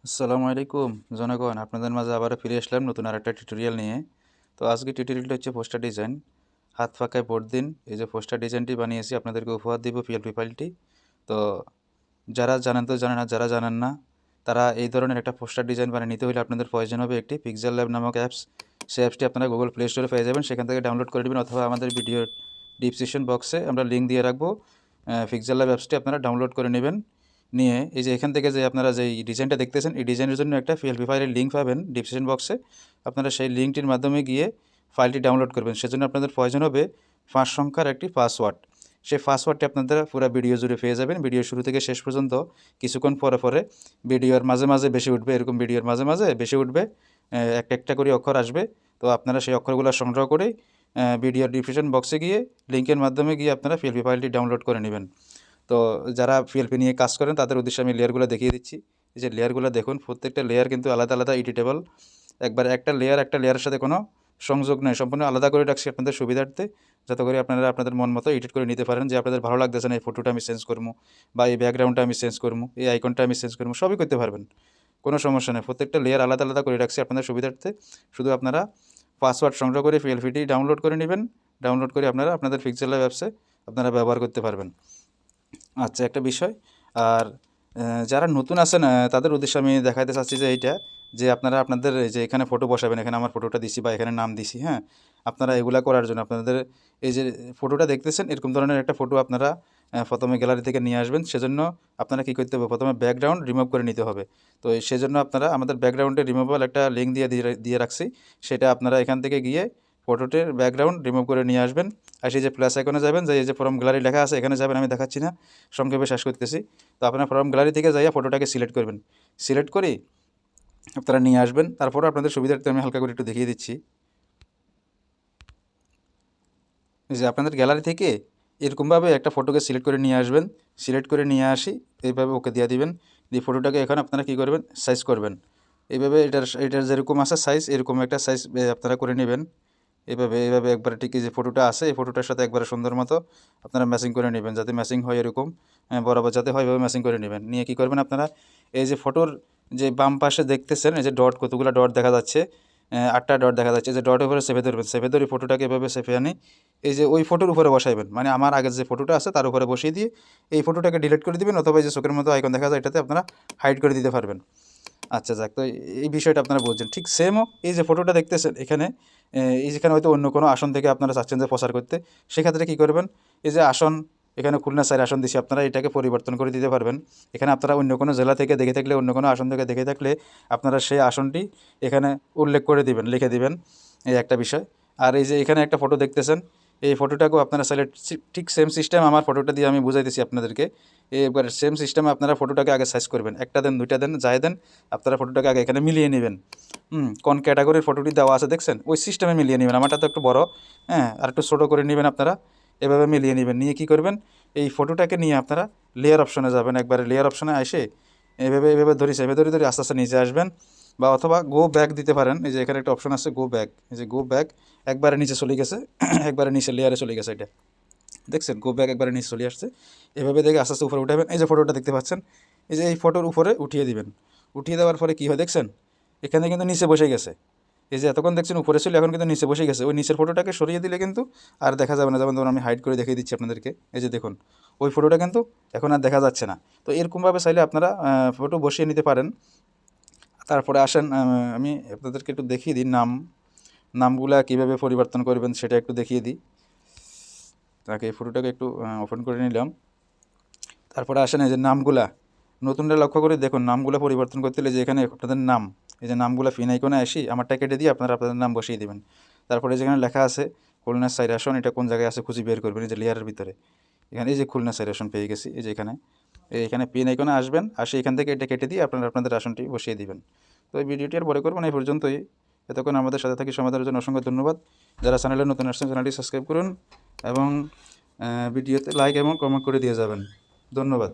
আসসালামু আলাইকুম জনগণ, আপনাদের মাঝে আবারও ফিরে আসলাম নতুন আরেকটা টিউটোরিয়াল নিয়ে। তো আজকে টিউটোরিয়ালটা হচ্ছে পোস্টার ডিজাইন। হাত পাখায় ভোট দিন, এই যে পোস্টার ডিজাইনটি বানিয়েছি আপনাদেরকে উপহার দিব পিএলপি ফাইলটি। তো যারা জানেন তো জানেন, না যারা জানেন না তারা এই ধরনের একটা পোস্টার ডিজাইন বানিয়ে নিতে হলে আপনাদের প্রয়োজন হবে একটি পিক্সেল ল্যাব নামক অ্যাপস। সেই অ্যাপসটি আপনারা গুগল প্লে স্টোরে পেয়ে যাবেন, সেখান থেকে ডাউনলোড করে নেবেন, অথবা আমাদের ভিডিওর ডিসক্রিপশন বক্সে আমরা লিঙ্ক দিয়ে রাখবো। পিক্সেল ল্যাব অ্যাপসটি আপনারা ডাউনলোড করে নেবেন। নিয়ে এই যে এখান থেকে যে আপনারা যে ডিজাইনটা দেখতেছেন, এই ডিজাইনের জন্য একটা পিএলপি ফাইলের লিঙ্ক পাবেন ডিসক্রিপশন বক্সে। আপনারা সেই লিঙ্কটির মাধ্যমে গিয়ে ফাইলটি ডাউনলোড করবেন। সেজন্য আপনাদের প্রয়োজন হবে 5 সংখ্যার একটি পাসওয়ার্ড। সেই পাসওয়ার্ডটি আপনারা পুরো ভিডিও জুড়ে পেয়ে যাবেন। ভিডিও শুরু থেকে শেষ পর্যন্ত কিছুক্ষণ পরে পরে ভিডিওর মাঝে মাঝে বেশি উঠবে, এরকম ভিডিওর মাঝে মাঝে বেশি উঠবে, একটা একটা করে অক্ষর আসবে। তো আপনারা সেই অক্ষরগুলো সংগ্রহ করে ভিডিওর ডিসক্রিপশন বক্সে গিয়ে লিঙ্কের মাধ্যমে গিয়ে আপনারা পিএলপি ফাইলটি ডাউনলোড করে নেবেন। তো যারা পিএলপি নিয়ে কাজ করেন তাদের উদ্দেশ্যে আমি লেয়ারগুলো দেখিয়ে দিচ্ছি। এই যে লেয়ারগুলো দেখুন, প্রত্যেকটা লেয়ার কিন্তু আলাদা আলাদা এডিটেবল। একবার একটা লেয়ারের সাথে কোনো সংযোগ নেই, সম্পূর্ণ আলাদা করে রাখছি আপনাদের সুবিধার্থে, যাতে করে আপনারা আপনাদের মন মতো এডিট করে নিতে পারেন। যে আপনাদের ভালো লাগতেছে না, এই ফটোটা আমি চেঞ্জ করবো, বা এই ব্যাকগ্রাউন্ডটা আমি চেঞ্জ করবো, এই আইকনটা আমি চেঞ্জ করবো, সবই করতে পারবেন, কোনো সমস্যা নেই। প্রত্যেকটা লেয়ার আলাদা আলাদা করে রাখছি আপনাদের সুবিধার্থে। শুধু আপনারা পাসওয়ার্ড সংগ্রহ করে পিএলপিটি ডাউনলোড করে নেবেন। ডাউনলোড করে আপনারা আপনাদের পিক্সেল ল্যাব অ্যাপসে আপনারা ব্যবহার করতে পারবেন। আচ্ছা, একটা বিষয় আর যারা নতুন আছেন তাদের উদ্দেশ্যে আমি দেখাতে চাচ্ছি যে এইটা, যে আপনারা আপনাদের এই যে এখানে ফটো বসাবেন, এখানে আমার ফটোটা দিছি বা এখানে নাম দিছি, হ্যাঁ। আপনারা এগুলা করার জন্য আপনাদের এই যে ফটোটা দেখতেছেন, এরকম ধরনের একটা ফটো আপনারা প্রথমে গ্যালারি থেকে নিয়ে আসবেন। সেজন্য আপনারা কী করতে হবে, প্রথমে ব্যাকগ্রাউন্ড রিমুভ করে নিতে হবে। তো সেজন্য আপনারা আমাদের ব্যাকগ্রাউন্ডে রিমুভেবল একটা লিঙ্ক দিয়ে রাখছি, সেটা আপনারা এখান থেকে গিয়ে ফটোটির ব্যাকগ্রাউন্ড রিমুভ করে নিয়ে আসবেন। আর সেই যে প্লাস আইকনে যাবেন, যে এই যে ফ্রম গ্যালারি লেখা আছে এখানে যাবেন, আমি দেখাচ্ছি না, সংক্ষেপে শেষ করতেছি। তো আপনারা ফ্রম গ্যালারি থেকে যাইয়া ফটোটাকে সিলেক্ট করবেন। সিলেক্ট করে আপনারা নিয়ে আসবেন। তারপরে আপনাদের সুবিধার্থে আমি হালকা করে একটু দেখিয়ে দিচ্ছি। যে আপনাদের গ্যালারি থেকে এরকমভাবে একটা ফটোকে সিলেক্ট করে নিয়ে আসবেন। সিলেক্ট করে নিয়ে আসি, এইভাবে ওকে দিয়ে দিবেন। দিয়ে ফটোটাকে এখন আপনারা কী করবেন, সাইজ করবেন। এইভাবে এটার যেরকম আছে সাইজ, এরকম একটা সাইজ আপনারা করে নেবেন। এইভাবে একবারে ঠিক যে ফটোটা আছে, এই ফটোটার সাথে একবারে সুন্দর মতো আপনারা ম্যাচিং করে নেবেন, যাতে ম্যাচিং হয় এরকম বরাবর যাতে হয়, এভাবে ম্যাচিং করে নেবেন। নিয়ে কী করবেন আপনারা, এই যে ফটোর যে বাম পাশে দেখতেছেন, এই যে ডট, কতগুলো ডট দেখা যাচ্ছে, 8টা ডট দেখা যাচ্ছে, যে ডটের উপরে চেপে ধরবেন। চেপে ধরে ফটোটাকে এভাবে চেপে আনি এই যে ওই ফটোর উপরে বসাইবেন, মানে আমার আগের যে ফটোটা আছে তার উপরে বসিয়ে দিয়ে এই ফটোটাকে ডিলিট করে দিবেন, অথবা এই যে চোখের মতো আইকন দেখা যায় এটাতে আপনারা হাইড করে দিতে পারবেন। আচ্ছা যাক, তো এই বিষয়টা আপনারা বলছেন ঠিক সেমও। এই যে ফটোটা দেখতেছেন এখানে, এই যেখানে হয়তো অন্য কোনো আসন থেকে আপনারা চাচ্ছেন যে প্রচার করতে, সেক্ষেত্রে কী করবেন, এই যে আসন, এখানে খুলনা 4 আসন দিছি, আপনারা এটাকে পরিবর্তন করে দিতে পারবেন। এখানে আপনারা অন্য কোনো জেলা থেকে দেখে থাকলে, অন্য কোনো আসন থেকে দেখে থাকলে আপনারা সেই আসনটি এখানে উল্লেখ করে দিবেন, লিখে দিবেন, এই একটা বিষয়। আর এই যে এখানে একটা ফটো দেখতেছেন, এই ফটোটাকেও আপনারা সিলেক্ট, ঠিক সেম সিস্টেম আমার ফটোটা দিয়ে আমি বুঝাইতেছি আপনাদেরকে। এবার সেম সিস্টেমে আপনারা ফটোটাকে আগে সাইজ করবেন, একটা দেন, দুইটা দেন, যাই দেন, আপনারা ফটোটাকে আগে এখানে মিলিয়ে নেবেন। কোন ক্যাটাগরির ফটোটি দেওয়া আছে দেখছেন, ওই সিস্টেমে মিলিয়ে নেবেন। আমারটা তো একটু বড়, হ্যাঁ, আর একটু ছোটো করে নেবেন আপনারা, এভাবে মিলিয়ে নেবেন। নিয়ে কী করবেন, এই ফটোটাকে নিয়ে আপনারা লেয়ার অপশনে যাবেন। একবারে লেয়ার অপশনে এসে এভাবে ধরে আস্তে আস্তে নিচে আসবেন, বা অথবা গো ব্যাক দিতে পারেন। এই যে এখানে একটা অপশন আছে গো ব্যাক, এই যে গো ব্যাক, একবারে নিচে চলে গেছে, একবারে নিচে লেয়ারে চলে গেছে, এটা দেখছেন গো ব্যাক একবারে নিচে চলে আসছে। এভাবে দেখে আস্তে আস্তে উপরে উঠাবেন। এই যে ফটোটা দেখতে পাচ্ছেন, এই যে এই ফটোর উপরে উঠিয়ে দিবেন। উঠিয়ে দেওয়ার পরে কী হয় দেখছেন, এখানে কিন্তু নিচে বসে গেছে। এই যে এতক্ষণ দেখছেন উপরে ছিল, এখন কিন্তু নিচে বসে গেছে। ওই নিচের ফটোটাকে সরিয়ে দিলে কিন্তু আর দেখা যাবে না। যেমন ধরুন আমি হাইড করে দেখিয়ে দিচ্ছি আপনাদেরকে, এই যে দেখুন ওই ফটোটা কিন্তু এখন আর দেখা যাচ্ছে না। তো এরকমভাবে চাইলে আপনারা ফটো বসিয়ে নিতে পারেন। তারপরে আসেন, আমি আপনাদেরকে একটু দেখিয়ে দিই নামগুলা কীভাবে পরিবর্তন করবেন সেটা একটু দেখিয়ে দিই। তাকে এই ফটোটাকে একটু ওপেন করে নিলাম। তারপরে আসেন এই যে নামগুলা, নতুনটা লক্ষ্য করে দেখুন, নামগুলো পরিবর্তন করতে হলে যে এখানে আপনাদের নাম, এই যে নামগুলো ফিন আইকনে আসি, আমারটা কেটে দিয়ে আপনারা আপনাদের নাম বসিয়ে দেবেন। তারপরে যেখানে লেখা আছে খুলনা 4 আসন, এটা কোন জায়গায় আছে খুঁজে বের করবেন। এই যে লেয়ারের ভিতরে এখানে এই যে খুলনা 4 আসন পেয়ে গেছি, এই যে এখানে পিন আইকনে আসবেন, আসে এখান থেকে এটা কেটে দিয়ে আপনারা আপনাদের আসনটি বসিয়ে দিবেন। তো এই ভিডিওটি আর বড় করবেন, এই পর্যন্তই। এতক্ষণ আমাদের সাথে থাকি সমাধানের জন্য অসংখ্য ধন্যবাদ। যারা চ্যানেলে নতুন আসছেন চ্যানেলটি সাবস্ক্রাইব করুন এবং ভিডিওতে লাইক এবং কমেন্ট করে দিয়ে যাবেন। ধন্যবাদ।